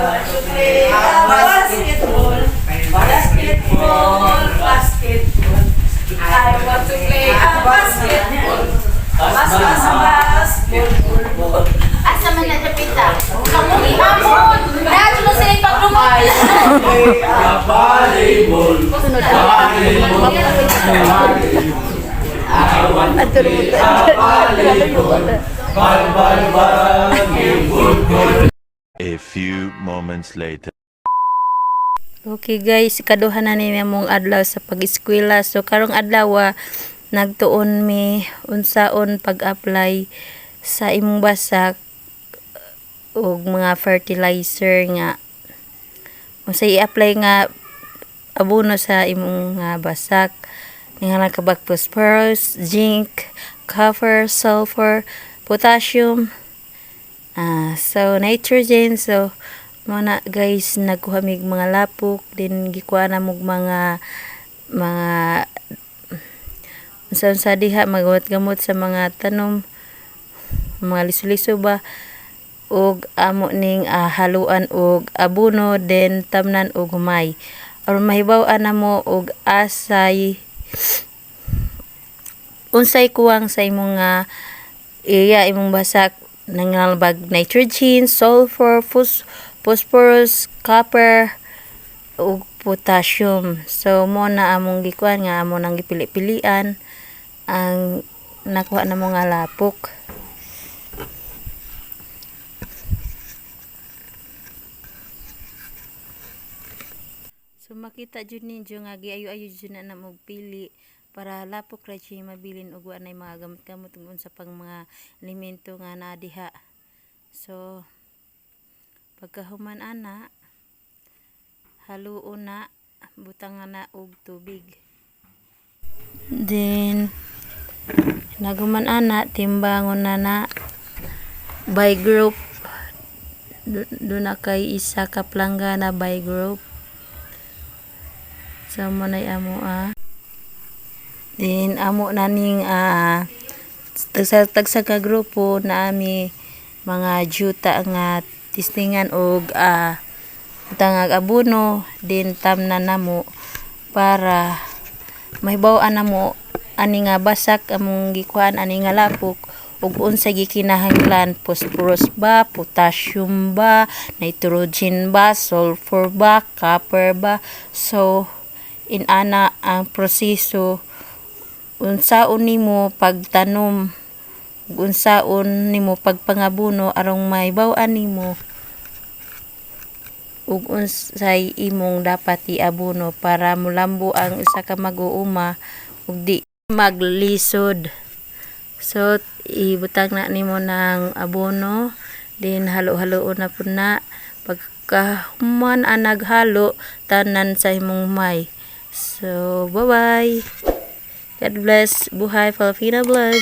want to play basketball. Basketball, basketball. I want to play basketball. Basketball. Asa man na dapita? Kamu ihapon. Dahil mo sila paglumay. Volleyball. Sunod. A few moments later. Okay guys, ikaduha na ni mong adlaw sa pag-eskwela. So karong adlaw nagtuon mi unsaon pag-apply sa imong basak og mga fertilizer nga unsay i-apply nga abono sa imong basak nga nakabak phosphorus, zinc, copper, sulfur, potassium, so nitrogen. So muna guys, nagkuha mig mga lapok, din gikuha na mog mga unsa diha maggamot sa mga tanom, mga liso-liso ba, og amo ning haluan og abono, then tamnan og humay aron mahibaw-an namo og asay unsay kuwang sa imong area, imong basak nangalbag nitrogen, sulfur, phosphorus, copper ug potassium. So mo na among gikuan nga amo nang gipili-pilian ang nakuha na mga lapok. So makita jud ninyo nga giayo-ayo jud na mo pili para lapok ra siya mabilin ug wa nay mga gamot-gamot tungod sa pang mga elemento nga naa diha. So pagkahuman ana haluon na, butangan na og tubig. Then naguman ana timbangon na by group. Do na kay isa ka planggana by group. So mo nay amo then amo na ning tagsa ka grupo na ami mga juta nga testingan og tangag abono, din tamnan namo para mahibaw-an namo ani nga basak among gikuan, ani nga lapok ug unsa gikinahanglan, phosphorus ba, potassium ba, nitrogen ba, sulfur ba, copper ba. So inana ang proseso unsaon nimo pagtanom ug unsaon nimo pagpangabuno aron mahibaw-an nimo ug unsay imong dapat iabuno para mulambo ang usa ka mag-uuma ug di maglisod. So ibutang na nimo ng abono, din halo-haloon na pud na. Pagkahuman naghalo, tanan sa imong may. So bye bye, God bless. Buhay Filipina Vlog.